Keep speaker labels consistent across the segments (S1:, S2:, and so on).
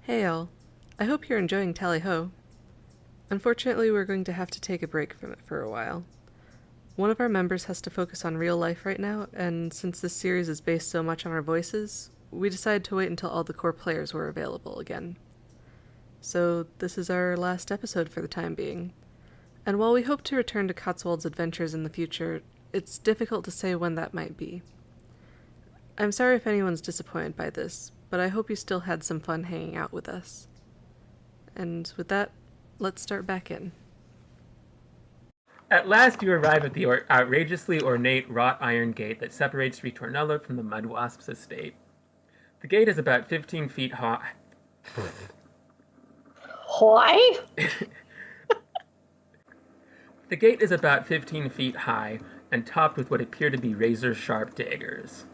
S1: Hey all, I hope you're enjoying Tally Ho. Unfortunately, we're going to have to take a break from it for a while. One of our members has to focus on real life right now, and since this series is based so much on our voices, we decided to wait until all the core players were available again. So, this is our last episode for the time being. And while we hope to return to Cotswold's adventures in the future, it's difficult to say when that might be. I'm sorry if anyone's disappointed by this, but I hope you still had some fun hanging out with us. And with that, let's start back in.
S2: At last you arrive at the outrageously ornate wrought iron gate that separates Ritornello from the Mud Wasp's estate. The gate is about 15 feet high.
S3: Why?
S2: The gate is about 15 feet high and topped with what appear to be razor-sharp daggers.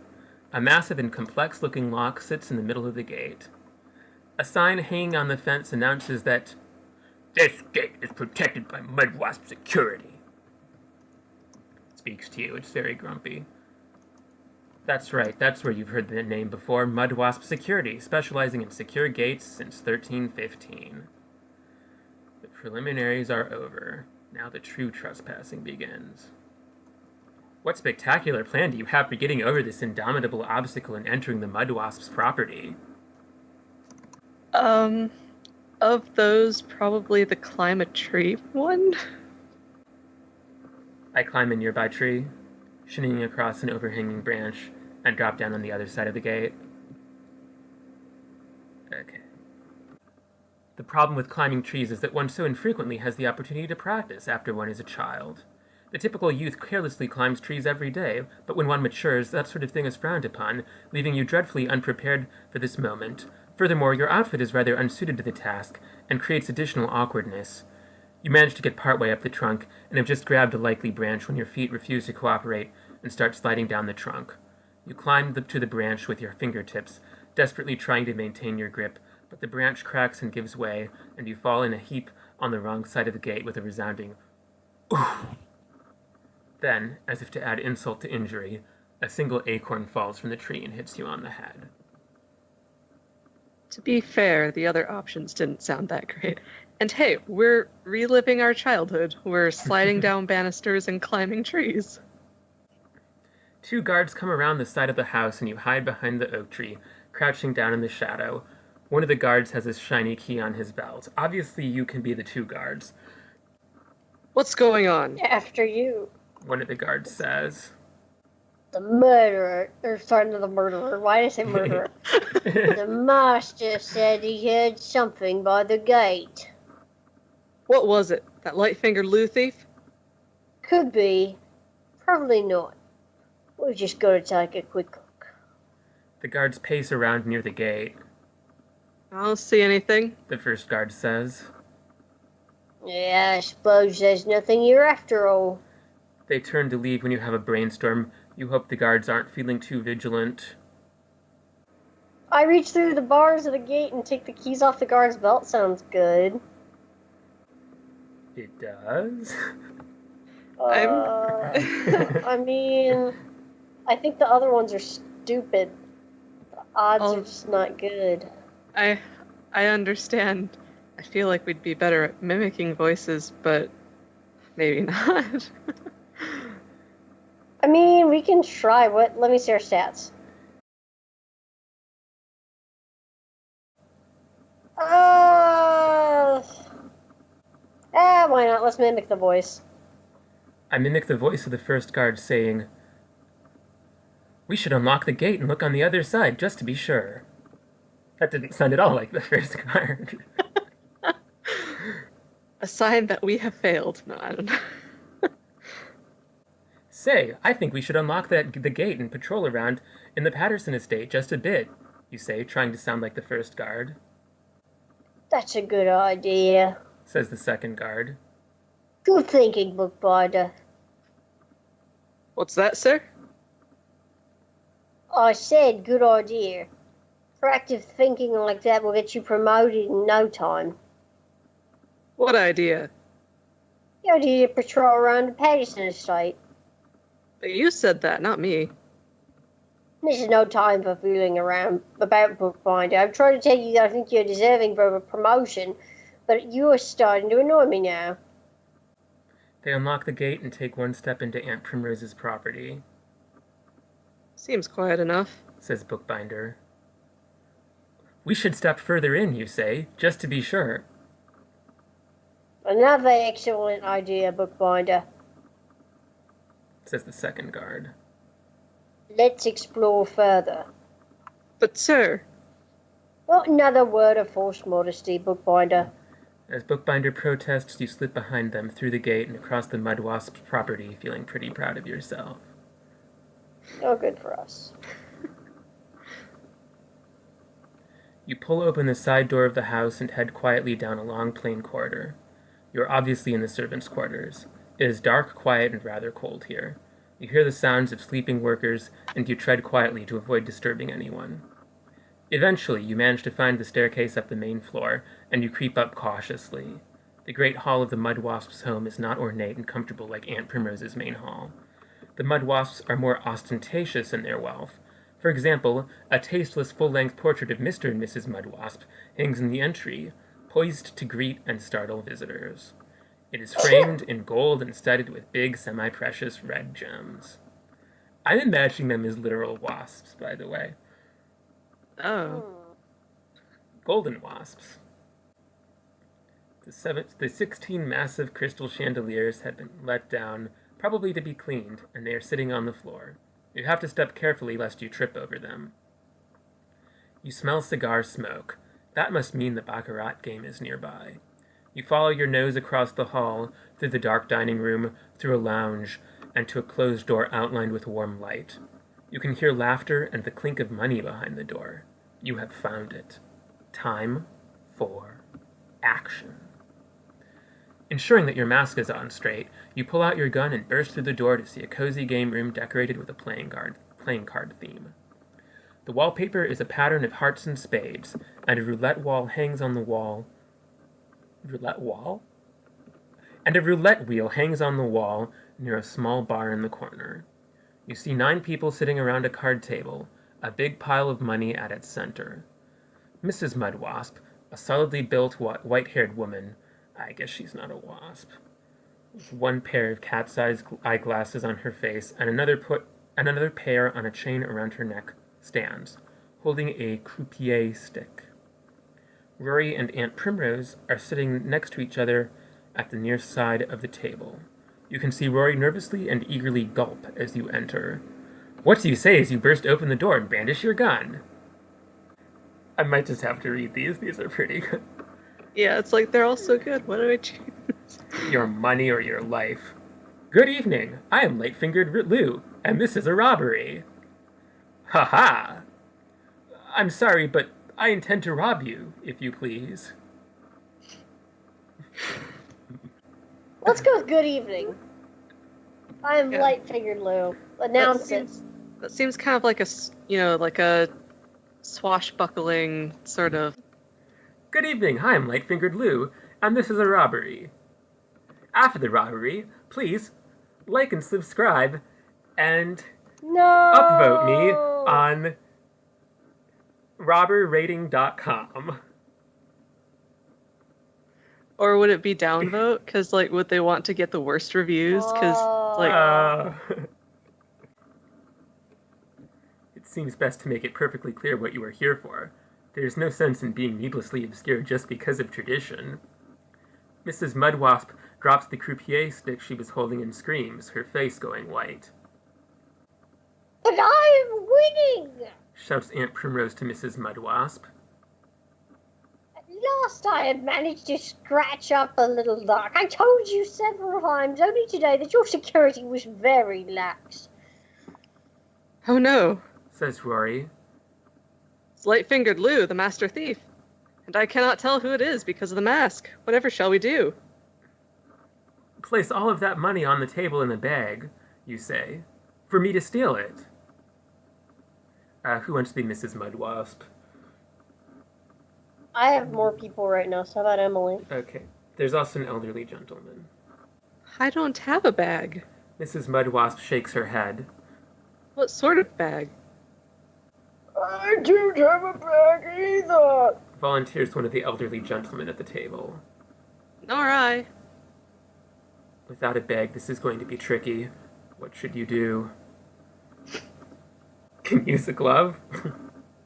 S2: A massive and complex-looking lock sits in the middle of the gate. A sign hanging on the fence announces that this gate is protected by Mud Wasp security. Speaks to you. It's very grumpy. That's right. That's where you've heard the name before. Mud Wasp Security, specializing in secure gates since 1315. The preliminaries are over. Now the true trespassing begins. What spectacular plan do you have for getting over this indomitable obstacle and entering the Mud Wasp's property?
S1: Of those, probably the climb a tree one?
S2: I climb a nearby tree, shinning across an overhanging branch, and drop down on the other side of the gate. Okay. The problem with climbing trees is that one so infrequently has the opportunity to practice after one is a child. The typical youth carelessly climbs trees every day, but when one matures, that sort of thing is frowned upon, leaving you dreadfully unprepared for this moment. Furthermore, your outfit is rather unsuited to the task, and creates additional awkwardness. You manage to get partway up the trunk, and have just grabbed a likely branch when your feet refuse to cooperate and start sliding down the trunk. You climb to the branch with your fingertips, desperately trying to maintain your grip, but the branch cracks and gives way, and you fall in a heap on the wrong side of the gate with a resounding oof. Then, as if to add insult to injury, a single acorn falls from the tree and hits you on the head.
S1: To be fair, the other options didn't sound that great. And hey, we're reliving our childhood. We're sliding down banisters and climbing trees.
S2: Two guards come around the side of the house and you hide behind the oak tree, crouching down in the shadow. One of the guards has a shiny key on his belt. Obviously, you can be the two guards.
S1: What's going on?
S3: After you.
S2: One of the guards says.
S3: The murderer. The murderer. Why did I say murderer? The master said he heard something by the gate.
S1: What was it? That light-fingered Lou thief?
S3: Could be. Probably not. We've just got to take a quick look.
S2: The guards pace around near the gate.
S1: I don't see anything.
S2: The first guard says.
S3: Yeah, I suppose there's nothing here after all.
S2: They turn to leave when you have a brainstorm. You hope the guards aren't feeling too vigilant.
S3: I reach through the bars of the gate and take the keys off the guard's belt. Sounds good.
S2: It does?
S3: I mean, I think the other ones are stupid. The odds are just not good.
S1: I understand. I feel like we'd be better at mimicking voices, but maybe not.
S3: I mean, we can try. Let me see our stats. Why not? Let's mimic the voice.
S2: I mimic the voice of the first guard saying, "We should unlock the gate and look on the other side, just to be sure." That didn't sound at all like the first guard.
S1: A sign that we have failed. No, I don't know.
S2: Say, I think we should unlock the gate and patrol around in the Patterson estate just a bit, you say, trying to sound like the first guard.
S3: That's a good idea,
S2: says the second guard.
S3: Good thinking, Bookbinder.
S1: What's that, sir?
S3: I said good idea. Proactive thinking like that will get you promoted in no time.
S1: What idea?
S3: The idea to patrol around the Patterson estate.
S1: But you said that, not me.
S3: This is no time for fooling around about bookbinder. I'm trying to tell you that I think you're deserving of a promotion, but you are starting to annoy me now.
S2: They unlock the gate and take one step into Aunt Primrose's property,
S1: Seems quiet enough.
S2: says Bookbinder. We should step further in, you say, just to be sure.
S3: Another excellent idea, bookbinder.
S2: Says the second guard.
S3: Let's explore further.
S1: But, sir,
S3: Not another word of false modesty, bookbinder.
S2: As Bookbinder protests, you slip behind them through the gate and across the Mudwasp's property, feeling pretty proud of yourself.
S3: No good for us.
S2: You pull open the side door of the house and head quietly down a long plain corridor. You are obviously in the servants' quarters. It is dark, quiet, and rather cold here. You hear the sounds of sleeping workers, and you tread quietly to avoid disturbing anyone. Eventually, you manage to find the staircase up the main floor, and you creep up cautiously. The great hall of the Mudwasp's home is not ornate and comfortable like Aunt Primrose's main hall. The Mudwasps are more ostentatious in their wealth. For example, a tasteless full-length portrait of Mr. and Mrs. Mudwasp hangs in the entry, poised to greet and startle visitors. It is framed in gold and studded with big, semi-precious red gems. I'm imagining them as literal wasps, by the way.
S1: oh.
S2: Golden wasps. The 16 massive crystal chandeliers had been let down, probably to be cleaned, and they are sitting on the floor. You have to step carefully lest you trip over them. You smell cigar smoke. That must mean the baccarat game is nearby. You follow your nose across the hall, through the dark dining room, through a lounge, and to a closed door outlined with warm light. You can hear laughter and the clink of money behind the door. You have found it. Time for action. Ensuring that your mask is on straight, you pull out your gun and burst through the door to see a cozy game room decorated with a playing card theme. The wallpaper is a pattern of hearts and spades, and a roulette wall hangs on the wall. Roulette wall? And a roulette wheel hangs on the wall near a small bar in the corner. You see 9 people sitting around a card table, a big pile of money at its center. Mrs. Mudwasp, a solidly built white-haired woman, I guess she's not a wasp, with one pair of cat's eyeglasses on her face and another pair on a chain around her neck, stands, holding a croupier stick. Rory and Aunt Primrose are sitting next to each other at the near side of the table. You can see Rory nervously and eagerly gulp as you enter. What do you say as you burst open the door and brandish your gun? I might just have to read these. These are pretty good.
S1: Yeah, it's like they're all so good. What do I choose?
S2: Your money or your life? Good evening. I am Light-Fingered Lou, and this is a robbery. Ha ha! I'm sorry, but I intend to rob you, if you please.
S3: Let's go with good evening. I am
S1: Yeah.
S3: Light-Fingered Lou. Announce it.
S1: That seems kind of like like a swashbuckling sort of.
S2: Good evening. Hi, I'm Light-Fingered Lou, and this is a robbery. After the robbery, please like and subscribe and
S3: No!
S2: upvote me on robberrating.com.
S1: Or would it be downvote? Because, like, would they want to get the worst reviews? Because, like,
S2: It seems best to make it perfectly clear what you are here for. There's no sense in being needlessly obscure just because of tradition. Mrs. Mudwasp drops the croupier stick she was holding and screams, her face going white.
S3: But I am winning!
S2: Shouts Aunt Primrose to Mrs. Mudwasp.
S3: At last I have managed to scratch up a little luck. I told you several times only today that your security was very lax.
S1: oh no,
S2: Says Rory.
S1: it's Light-Fingered Lou, the master thief. And I cannot tell who it is because of the mask. Whatever shall we do?
S2: Place all of that money on the table in a bag, you say, for me to steal it. Who wants to be Mrs. Mudwasp?
S3: I have more people right now, so how about Emily?
S2: Okay. There's also an elderly gentleman.
S1: I don't have a bag.
S2: Mrs. Mudwasp shakes her head.
S1: What sort of bag?
S3: I don't have a bag either.
S2: Volunteers one of the elderly gentlemen at the table.
S1: Nor I.
S2: Without a bag, this is going to be tricky. What should you do? Can use a glove?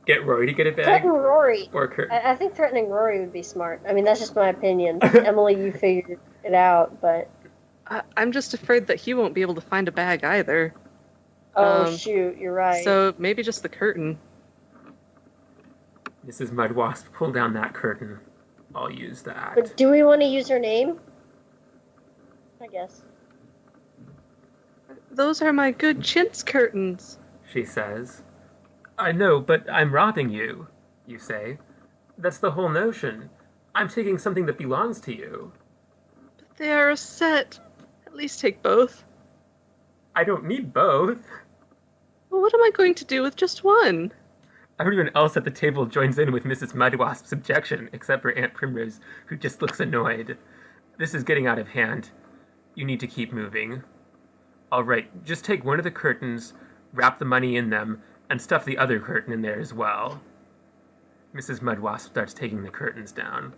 S2: Get Rory to get a bag?
S3: Threaten Rory.
S2: Or Kurt?
S3: I think threatening Rory would be smart. I mean, that's just my opinion. Emily, you figured it out, but...
S1: I'm just afraid that he won't be able to find a bag either.
S3: Oh, shoot, you're right.
S1: So maybe just the curtain.
S2: Mrs. Mudwasp, pull down that curtain. I'll use that.
S3: But do we want to use her name? I guess.
S1: Those are my good chintz curtains.
S2: She says. I know, but I'm robbing you, you say. That's the whole notion. I'm taking something that belongs to you.
S1: But they are a set. At least take both.
S2: I don't need both.
S1: Well, what am I going to do with just one?
S2: Everyone else at the table joins in with Mrs. Mudwasp's objection, except for Aunt Primrose, who just looks annoyed. This is getting out of hand. You need to keep moving. All right, just take one of the curtains, wrap the money in them, and stuff the other curtain in there as well. Mrs. Mudwasp starts taking the curtains down.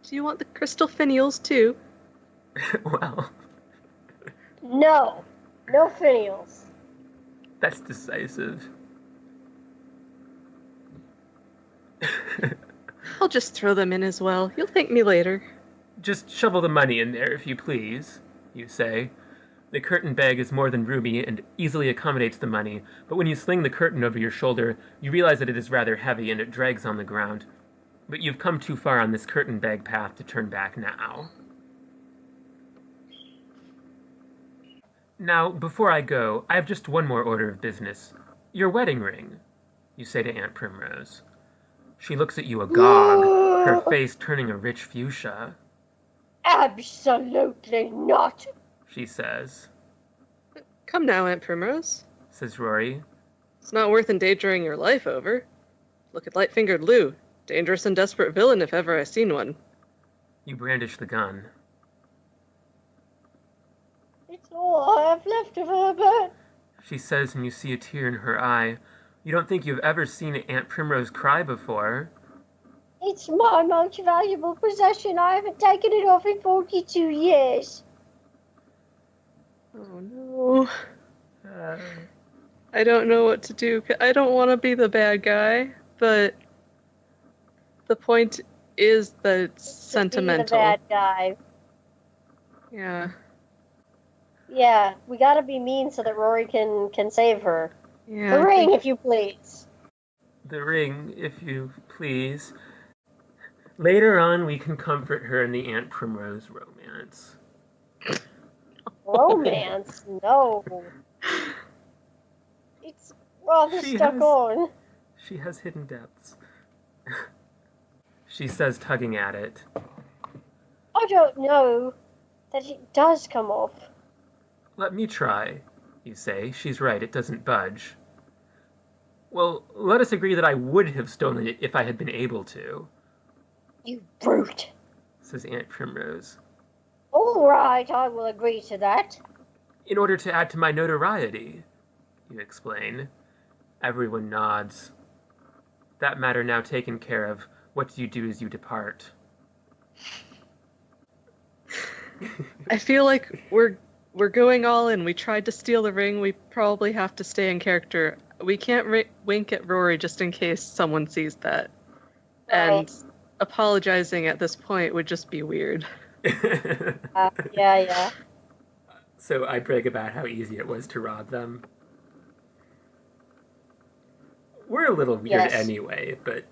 S1: Do you want the crystal finials, too?
S2: Well...
S3: No. No finials.
S2: That's decisive.
S1: I'll just throw them in as well. You'll thank me later.
S2: Just shovel the money in there, if you please, you say. The curtain bag is more than roomy and easily accommodates the money, but when you sling the curtain over your shoulder, you realize that it is rather heavy and it drags on the ground. But you've come too far on this curtain bag path to turn back now. Now, before I go, I have just one more order of business. Your wedding ring, you say to Aunt Primrose. She looks at you agog, her face turning a rich fuchsia.
S3: Absolutely not.
S2: She says.
S1: Come now, Aunt Primrose.
S2: Says Rory.
S1: It's not worth endangering your life over. Look at light-fingered Lou. Dangerous and desperate villain if ever I seen one.
S2: You brandish the gun.
S3: It's all I have left of her, but...
S2: She says, and you see a tear in her eye. You don't think you've ever seen Aunt Primrose cry before.
S3: It's my most valuable possession. I haven't taken it off in 42 years.
S1: Oh, no. I don't know what to do. I don't want to be the bad guy, but the point is that it's sentimental.
S3: To be the bad guy.
S1: Yeah.
S3: Yeah, we gotta be mean so that Rory can save her.
S1: Yeah.
S3: The ring, if you please.
S2: The ring, if you please. Later on, we can comfort her in the Aunt Primrose romance.
S3: Romance? No. It's rather stuck on.
S2: She has hidden depths. She says, tugging at it.
S3: I don't know that it does come off.
S2: Let me try, you say. She's right, it doesn't budge. Well, let us agree that I would have stolen it if I had been able to.
S3: You brute.
S2: Says Aunt Primrose.
S3: All right, I will agree to that.
S2: In order to add to my notoriety, you explain. Everyone nods. That matter now taken care of, what do you do as you depart?
S1: I feel like we're going all in. We tried to steal the ring. We probably have to stay in character. We can't wink at Rory just in case someone sees that. And apologizing at this point would just be weird.
S3: Yeah.
S2: So I brag about how easy it was to rob them. We're a little weird anyway, but...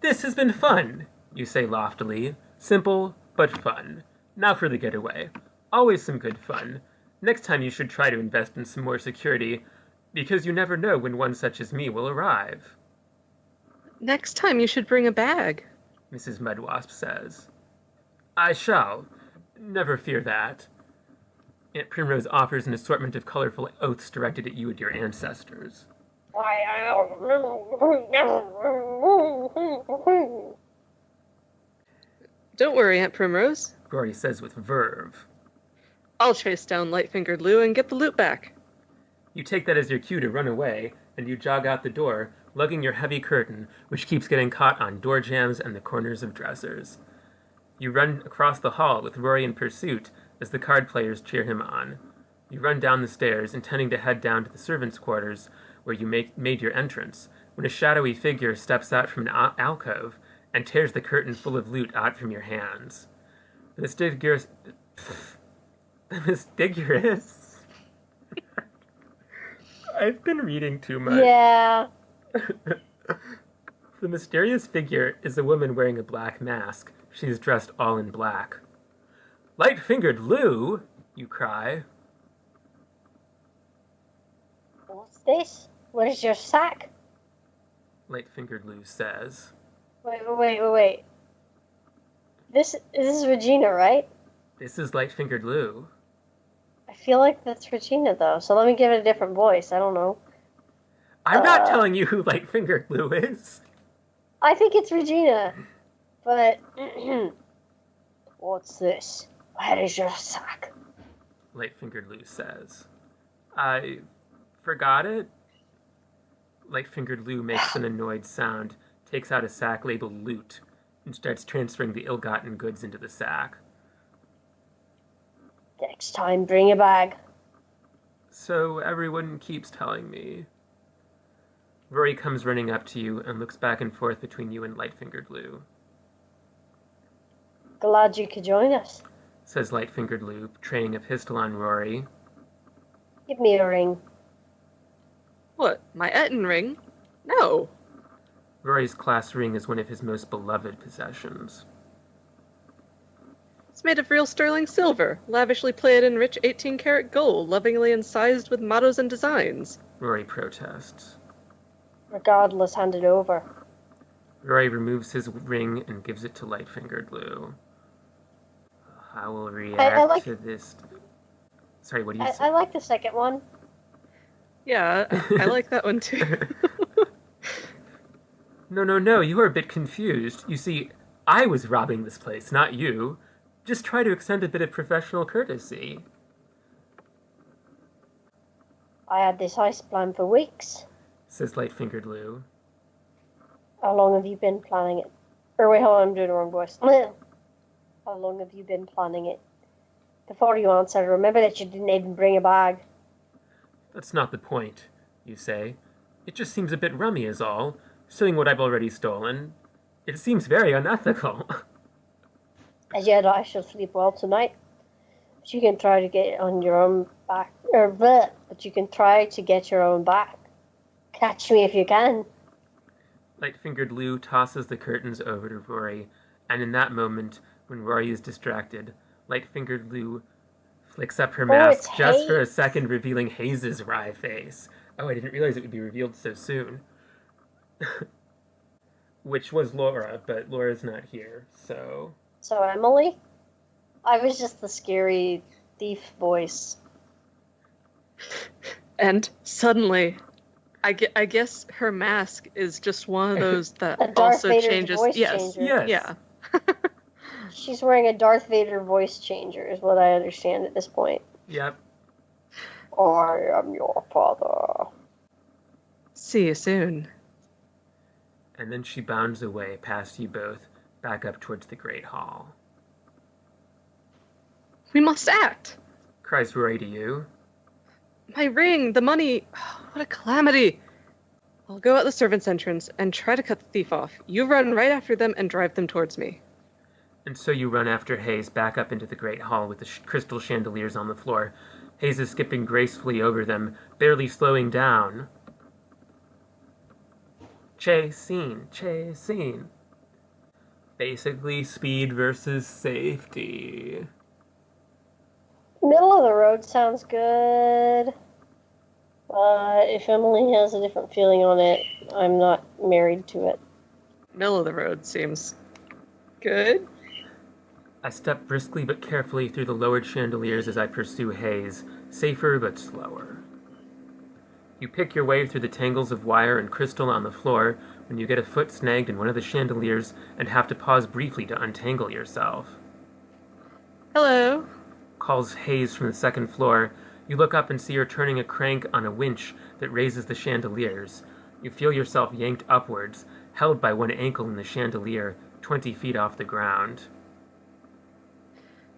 S2: This has been fun, you say loftily. Simple, but fun. Now for the getaway. Always some good fun. Next time you should try to invest in some more security, because you never know when one such as me will arrive.
S1: Next time you should bring a bag,
S2: Mrs. Mudwasp says. I shall. Never fear that. Aunt Primrose offers an assortment of colorful oaths directed at you and your ancestors.
S1: Don't worry, Aunt Primrose.
S2: Rory says with verve.
S1: I'll chase down light-fingered Lou and get the loot back.
S2: You take that as your cue to run away, and you jog out the door, lugging your heavy curtain, which keeps getting caught on door jambs and the corners of dressers. You run across the hall with Rory in pursuit as the card players cheer him on. You run down the stairs, intending to head down to the servants' quarters where you made your entrance, when a shadowy figure steps out from an alcove and tears the curtain full of loot out from your hands. The mysterious... The mysterious... I've been reading too much.
S3: Yeah.
S2: The mysterious figure is a woman wearing a black mask. She's dressed all in black. "Light-fingered Lou!" you cry.
S3: What's this? What is your sack?
S2: Light-fingered Lou says.
S3: Wait. This is Regina, right?
S2: This is Light-fingered Lou.
S3: I feel like that's Regina, though, so let me give it a different voice. I don't know.
S2: I'm not telling you who Light-fingered Lou is.
S3: I think it's Regina, but... What's this? Where is your sack?
S2: Light-fingered Lou says. I forgot it. Light-fingered Lou makes an annoyed sound, takes out a sack labeled loot, and starts transferring the ill-gotten goods into the sack.
S3: Next time, bring a bag.
S2: So everyone keeps telling me. Rory comes running up to you and looks back and forth between you and Light-fingered Lou.
S3: Glad you could join us.
S2: Says Light-fingered Lou, training a pistol on Rory.
S3: Give me a ring.
S1: What, my Eton ring? No.
S2: Rory's class ring is one of his most beloved possessions.
S1: It's made of real sterling silver, lavishly plated in rich 18-karat gold, lovingly incised with mottos and designs.
S2: Rory protests.
S3: Regardless, hand it over.
S2: Rory removes his ring and gives it to Light-fingered Lou. I will react to this... Sorry, what do you say?
S3: I like the second one.
S1: Yeah, I like that one too.
S2: No, you are a bit confused. You see, I was robbing this place, not you. Just try to extend a bit of professional courtesy.
S3: I had this heist planned for weeks.
S2: Says Light-fingered Lou.
S3: How long have you been planning it? Or wait, hold on, I'm doing the wrong voice. How long have you been planning it? Before you answer, remember that you didn't even bring a bag.
S2: That's not the point, you say. It just seems a bit rummy is all, stealing what I've already stolen. It seems very unethical.
S3: As yet, I shall sleep well tonight. But you can try to get on your own back. But you can try to get your own back. Catch me if you can.
S2: Light-fingered Lou tosses the curtains over to Rory, and in that moment, when Rory is distracted, Light-fingered Lou flicks up her mask just for a second, revealing Hayes' wry face. Oh, I didn't realize it would be revealed so soon. Which was Laura, but Laura's not here, so...
S3: So, Emily? I was just the scary thief voice.
S1: And suddenly, I guess her mask is just one of those that
S3: Darth
S1: also
S3: Vader's
S1: changes.
S3: voice
S1: Yes,
S3: changer.
S1: yeah.
S3: She's wearing a Darth Vader voice changer, is what I understand at this point.
S2: Yep.
S3: I am your father.
S1: See you soon.
S2: And then she bounds away past you both, back up towards the Great Hall.
S1: We must act.
S2: Cries Rory to you.
S1: My ring, the money. What a calamity. I'll go out the servants' entrance and try to cut the thief off. You run right after them and drive them towards me.
S2: And so you run after Hayes back up into the Great Hall with the crystal chandeliers on the floor. Hayes is skipping gracefully over them, barely slowing down. Chasing. Basically, speed versus safety.
S3: Middle of the road sounds good. If Emily has a different feeling on it, I'm not married to it.
S1: Middle of the road seems good.
S2: I step briskly but carefully through the lowered chandeliers as I pursue Hayes, safer but slower. You pick your way through the tangles of wire and crystal on the floor when you get a foot snagged in one of the chandeliers and have to pause briefly to untangle yourself.
S1: Hello.
S2: Calls Hayes from the second floor. You look up and see her turning a crank on a winch that raises the chandeliers. You feel yourself yanked upwards, held by one ankle in the chandelier, 20 feet off the ground.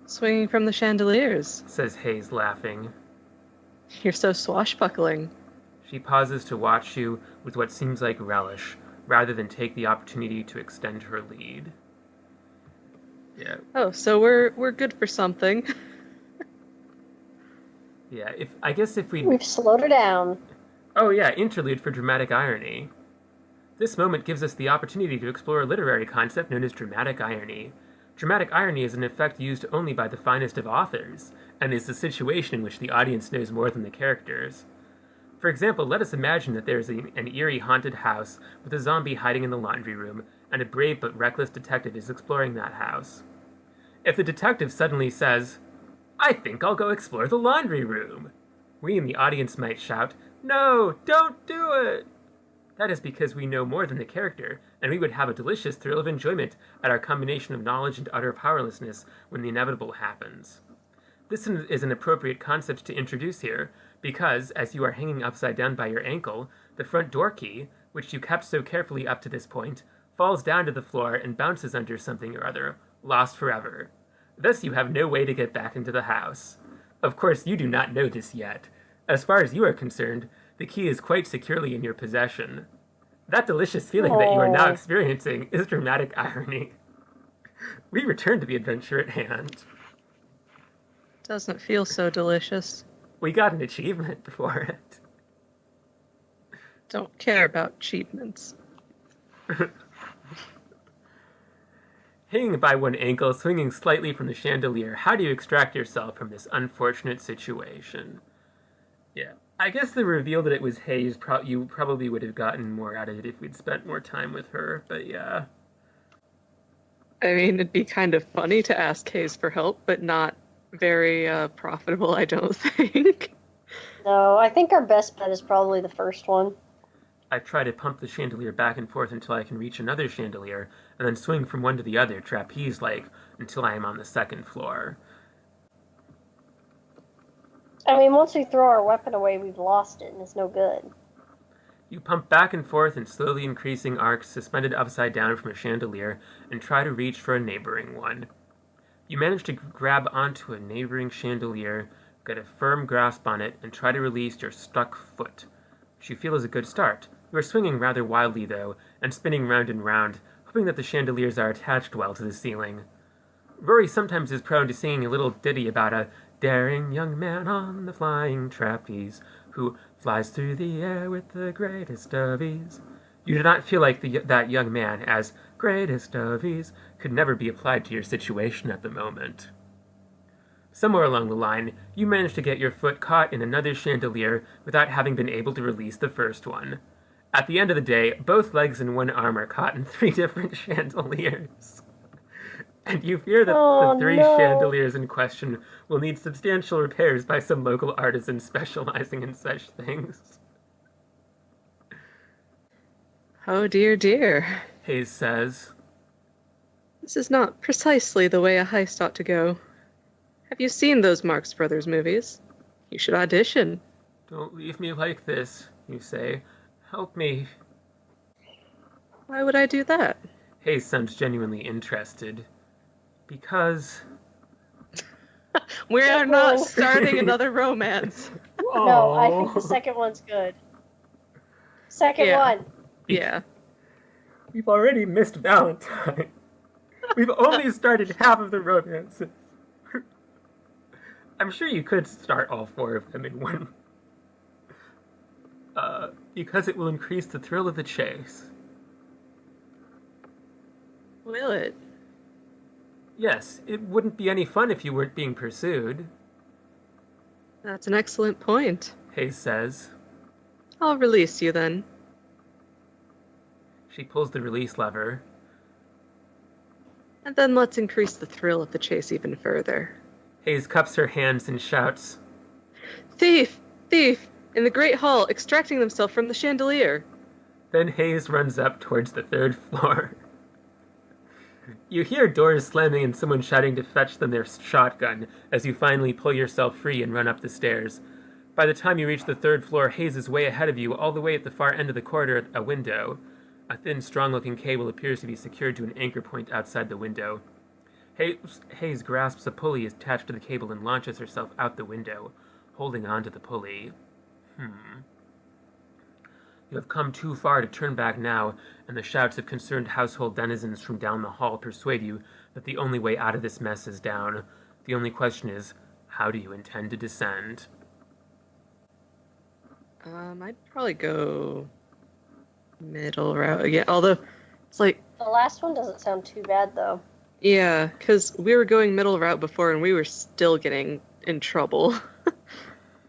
S1: Swinging from the chandeliers.
S2: Says Hayes, laughing.
S1: You're so swashbuckling.
S2: She pauses to watch you with what seems like relish, rather than take the opportunity to extend her lead. Yeah.
S1: Oh, so we're good for something.
S2: Yeah, I guess if
S3: We've slowed her down.
S2: Oh yeah, interlude for dramatic irony. This moment gives us the opportunity to explore a literary concept known as dramatic irony. Dramatic irony is an effect used only by the finest of authors, and is the situation in which the audience knows more than the characters. For example, let us imagine that there is an eerie haunted house with a zombie hiding in the laundry room, and a brave but reckless detective is exploring that house. If the detective suddenly says, "I think I'll go explore the laundry room," we in the audience might shout, "No, don't do it!" That is because we know more than the character, and we would have a delicious thrill of enjoyment at our combination of knowledge and utter powerlessness when the inevitable happens. This is an appropriate concept to introduce here, because, as you are hanging upside down by your ankle, the front door key, which you kept so carefully up to this point, falls down to the floor and bounces under something or other, lost forever. Thus you have no way to get back into the house. Of course, you do not know this yet. As far as you are concerned, the key is quite securely in your possession. That delicious feeling that you are now experiencing is dramatic irony. We return to the adventure at hand.
S1: Doesn't feel so delicious.
S2: We got an achievement for it.
S1: Don't care about achievements.
S2: Hanging by one ankle, swinging slightly from the chandelier, how do you extract yourself from this unfortunate situation? Yeah, I guess the reveal that it was Hayes, you probably would have gotten more out of it if we'd spent more time with her, but yeah.
S1: I mean, it'd be kind of funny to ask Hayes for help, but not very profitable, I don't think.
S3: No, I think our best bet is probably the first one.
S2: I try to pump the chandelier back and forth until I can reach another chandelier, and then swing from one to the other, trapeze-like, until I am on the second floor.
S3: I mean, once we throw our weapon away, we've lost it, and it's no good.
S2: You pump back and forth in slowly increasing arcs suspended upside down from a chandelier, and try to reach for a neighboring one. You manage to grab onto a neighboring chandelier, get a firm grasp on it, and try to release your stuck foot, which you feel is a good start. You are swinging rather wildly, though, and spinning round and round, hoping that the chandeliers are attached well to the ceiling. Rory sometimes is prone to singing a little ditty about a daring young man on the flying trapeze, who flies through the air with the greatest of ease. You do not feel like that young man, as greatest of ease could never be applied to your situation at the moment. Somewhere along the line, you manage to get your foot caught in another chandelier without having been able to release the first one. At the end of the day, both legs and one arm are caught in 3 different chandeliers. And you fear that the 3 chandeliers in question will need substantial repairs by some local artisan specializing in such things.
S1: Oh dear, dear.
S2: Hayes says,
S1: This is not precisely the way a heist ought to go. Have you seen those Marx Brothers movies? You should audition.
S2: "Don't leave me like this," you say. "Help me."
S1: Why would I do that?
S2: Hayes sounds genuinely interested. Because...
S1: We are not starting another romance.
S3: No, I think the second one's good. Second one.
S1: Yeah.
S2: We've already missed Valentine. We've only started half of the romances. I'm sure you could start all 4 of them in one. Because it will increase the thrill of the chase.
S1: Will it?
S2: Yes, it wouldn't be any fun if you weren't being pursued,
S1: That's an excellent point.
S2: Hayes says.
S1: I'll release you then.
S2: She pulls the release lever.
S1: And then let's increase the thrill of the chase even further.
S2: Hayes cups her hands and shouts,
S1: Thief! Thief! In the Great Hall, extracting themselves from the chandelier.
S2: Then Hayes runs up towards the 3rd floor. You hear doors slamming and someone shouting to fetch them their shotgun as you finally pull yourself free and run up the stairs. By the time you reach the third floor, Hayes is way ahead of you, all the way at the far end of the corridor at a window. A thin, strong-looking cable appears to be secured to an anchor point outside the window. Hayes grasps a pulley attached to the cable and launches herself out the window, holding onto the pulley. You have come too far to turn back now, and the shouts of concerned household denizens from down the hall persuade you that the only way out of this mess is down. The only question is, how do you intend to descend?
S1: I'd probably go middle route again, although it's like...
S3: The last one doesn't sound too bad, though.
S1: Yeah, because we were going middle route before and we were still getting in trouble.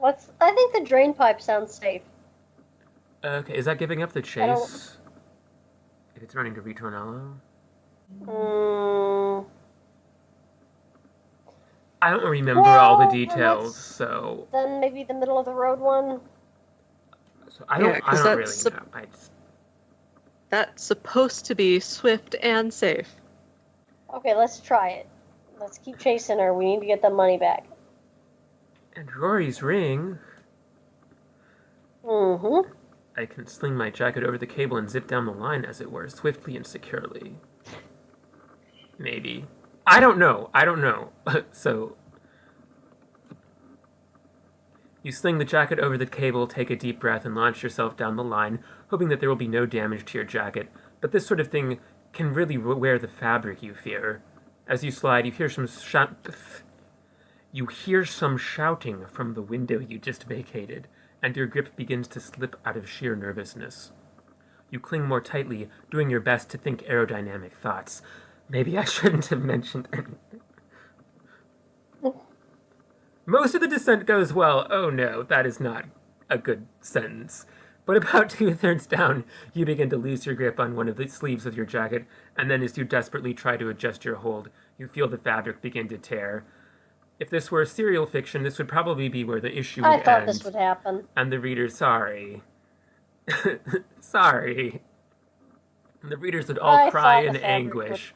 S3: I think the drain pipe sounds safe.
S2: Okay, is that giving up the chase? If it's running to Ritornello? I don't remember all the details, so...
S3: Then maybe the middle of the road one?
S2: So I don't really know.
S1: That's supposed to be swift and safe.
S3: Okay, let's try it. Let's keep chasing her. We need to get the money back.
S2: And Rory's ring... I can sling my jacket over the cable and zip down the line, as it were, swiftly and securely. Maybe. I don't know. So... You sling the jacket over the cable, take a deep breath, and launch yourself down the line, hoping that there will be no damage to your jacket. But this sort of thing can really wear the fabric, you fear. As you slide, you hear some shouting from the window you just vacated, and your grip begins to slip out of sheer nervousness. You cling more tightly, doing your best to think aerodynamic thoughts. Maybe I shouldn't have mentioned anything. Most of the descent goes well. Oh no, that is not a good sentence. But about 2/3 down, you begin to lose your grip on one of the sleeves of your jacket, and then as you desperately try to adjust your hold, you feel the fabric begin to tear. If this were a serial fiction, this would probably be where the issue would end.
S3: I thought this would happen.
S2: And the reader, sorry. Sorry. And the readers would all cry in anguish,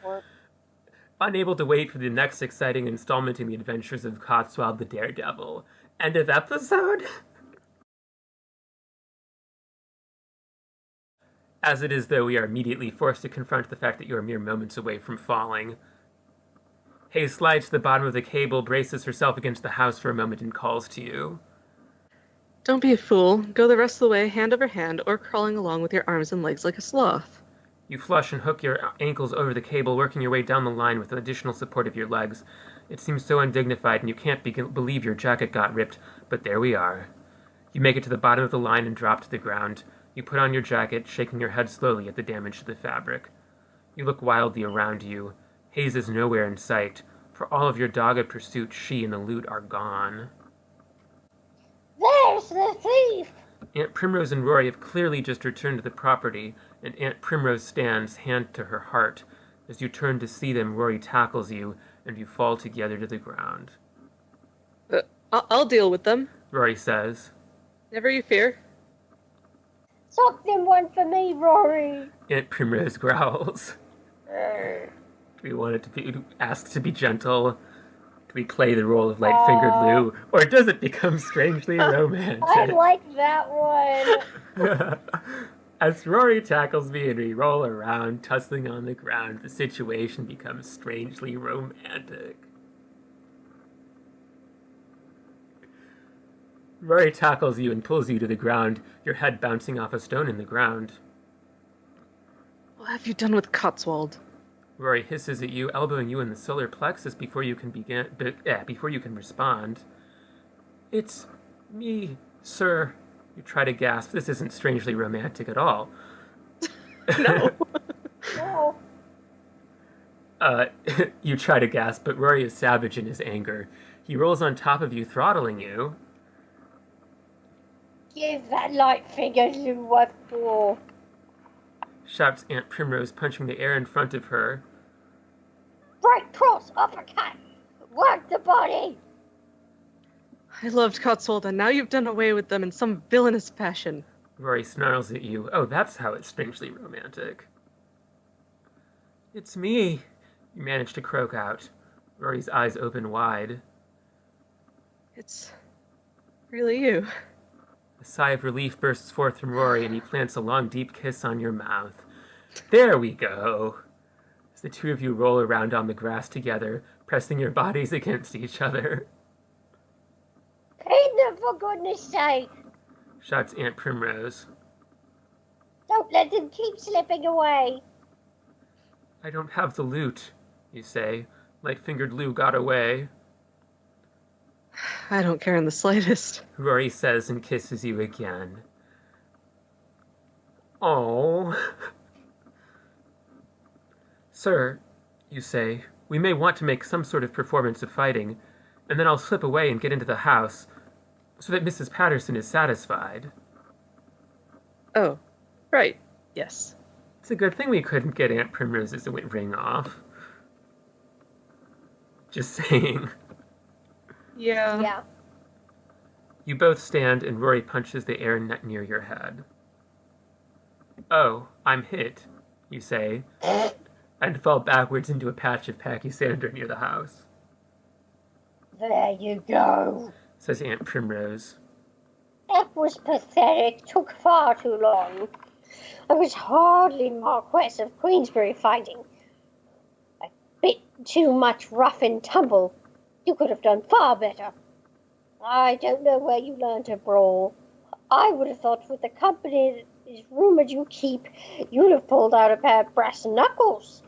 S2: unable to wait for the next exciting installment in the adventures of Cotswold the Daredevil. End of episode? As it is, though, we are immediately forced to confront the fact that you are mere moments away from falling. Hayes slides to the bottom of the cable, braces herself against the house for a moment, and calls to you.
S1: Don't be a fool. Go the rest of the way, hand over hand, or crawling along with your arms and legs like a sloth.
S2: You flush and hook your ankles over the cable, working your way down the line with additional support of your legs. It seems so undignified, and you can't believe your jacket got ripped, but there we are. You make it to the bottom of the line and drop to the ground. You put on your jacket, shaking your head slowly at the damage to the fabric. You look wildly around you. Hayes is nowhere in sight. For all of your dogged pursuit, she and the loot are gone.
S3: There's the thief!
S2: Aunt Primrose and Rory have clearly just returned to the property, and Aunt Primrose stands, hand to her heart. As you turn to see them, Rory tackles you, and you fall together to the ground.
S1: I'll deal with them,
S2: Rory says.
S1: Never you fear.
S3: Something one for me, Rory!
S2: Aunt Primrose growls. Do we want it to be asked to be gentle? Do we play the role of light-fingered Lou? Or does it become strangely romantic?
S3: I like that one!
S2: As Rory tackles me and we roll around, tussling on the ground, the situation becomes strangely romantic. Rory tackles you and pulls you to the ground, your head bouncing off a stone in the ground.
S1: What have you done with Cotswold?
S2: Rory hisses at you, elbowing you in the solar plexus before you can respond. It's me, sir. You try to gasp. This isn't strangely romantic at all.
S1: No.
S3: No.
S2: You try to gasp, but Rory is savage in his anger. He rolls on top of you, throttling you.
S3: Give that light figure you what for.
S2: Shouts Aunt Primrose, punching the air in front of her.
S3: Right cross, uppercut! Work the body!
S1: I loved Cotswold, and now you've done away with them in some villainous fashion.
S2: Rory snarls at you. Oh, that's how it's strangely romantic. It's me, you manage to croak out. Rory's eyes open wide.
S1: It's Really you.
S2: A sigh of relief bursts forth from Rory, and he plants a long, deep kiss on your mouth. There we go. As the two of you roll around on the grass together, pressing your bodies against each other,
S3: Peter, for goodness sake!
S2: shouts Aunt Primrose.
S3: Don't let them keep slipping away.
S2: I don't have the loot, you say. Light-fingered Lou got away,
S1: I don't care in the slightest.
S2: Rory says and kisses you again. Oh. Sir, you say, we may want to make some sort of performance of fighting, and then I'll slip away and get into the house, so that Mrs. Patterson is satisfied.
S1: Oh, right. Yes.
S2: It's a good thing we couldn't get Aunt Primrose's ring off. Just saying.
S1: Yeah.
S2: You both stand and Rory punches the air near your head. Oh, I'm hit, you say, and fall backwards into a patch of pachysandra near the house.
S3: There you go.
S2: Says Aunt Primrose.
S3: That was pathetic. Took far too long. I was hardly Marquess of Queensberry fighting. A bit too much rough and tumble. You could have done far better. I don't know where you learned to brawl. I would have thought with the company that is rumoured you keep, you'd have pulled out a pair of brass knuckles.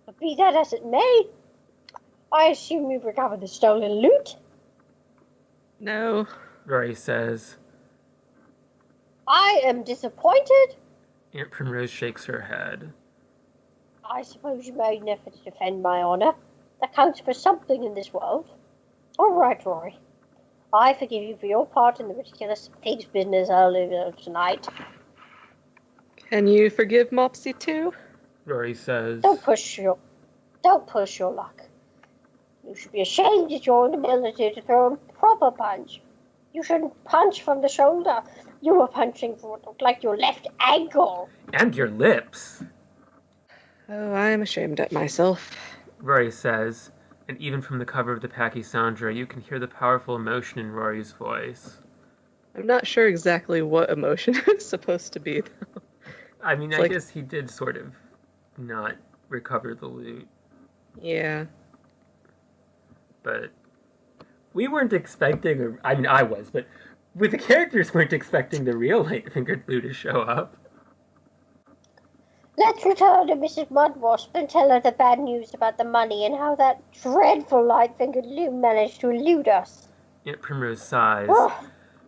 S3: But be that as it may, I assume you've recovered the stolen loot?
S1: No.
S2: Rory says.
S3: I am disappointed.
S2: Aunt Primrose shakes her head.
S3: I suppose you made an effort to defend my honour. That counts for something in this world. All right, Rory. I forgive you for your part in the ridiculous pig's business earlier tonight.
S1: Can you forgive Mopsy too?
S2: Rory says.
S3: Don't push your luck. You should be ashamed at your inability to throw a proper punch. You shouldn't punch from the shoulder. You were punching for what looked like your left ankle.
S2: And your lips,
S1: Oh, I'm ashamed at myself.
S2: Rory says, and even from the cover of the pachysandra, you can hear the powerful emotion in Rory's voice.
S1: I'm not sure exactly what emotion it's supposed to be, though.
S2: I mean,
S1: It's
S2: I
S1: like-
S2: guess he did sort of not recover the loot,
S1: Yeah.
S2: but we weren't expecting, I mean, I was, but the characters weren't expecting the real light-fingered Lou to show up.
S3: Let's return to Mrs. Mudwasp and tell her the bad news about the money and how that dreadful light-fingered Lou managed to elude us.
S2: Aunt Primrose sighs
S3: Ugh.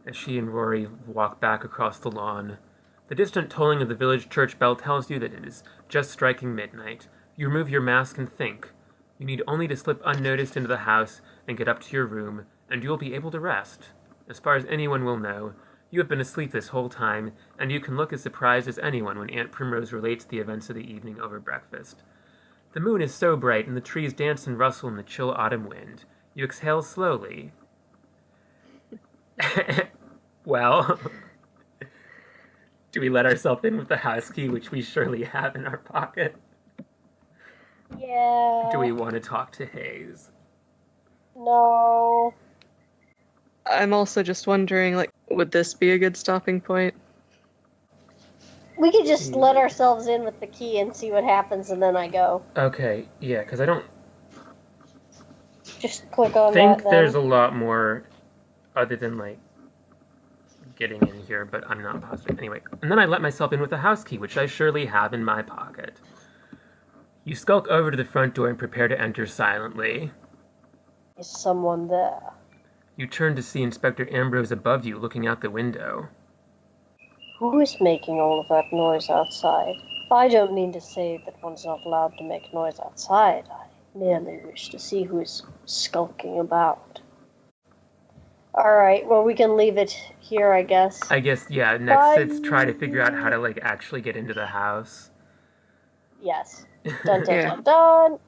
S2: as she and Rory walk back across the lawn. The distant tolling of the village church bell tells you that it is just striking midnight. You remove your mask and think. You need only to slip unnoticed into the house and get up to your room, and you will be able to rest. As far as anyone will know, you have been asleep this whole time, and you can look as surprised as anyone when Aunt Primrose relates the events of the evening over breakfast. The moon is so bright, and the trees dance and rustle in the chill autumn wind. You exhale slowly. Well, do we let ourselves in with the house key, which we surely have in our pocket?
S3: Yeah.
S2: Do we want to talk to Hayes?
S3: No.
S1: I'm also just wondering, like, would this be a good stopping point?
S3: We could just let ourselves in with the key and see what happens, and then I go.
S2: Okay, yeah, because I don't
S3: Just click on
S2: think
S3: that then.
S2: there's a lot more other than, like, getting in here, but I'm not positive. Anyway, and then I let myself in with the house key, which I surely have in my pocket. You skulk over to the front door and prepare to enter silently.
S3: Is someone there?
S2: You turn to see Inspector Ambrose above you, looking out the window.
S3: Who is making all of that noise outside? I don't mean to say that one's not allowed to make noise outside. I merely wish to see who is skulking about. Alright, well, we can leave it here, I guess.
S2: I guess, yeah, next it's try to figure out how to, like, actually get into the house.
S3: Yes. Dun dun
S1: Yeah.
S3: dun dun!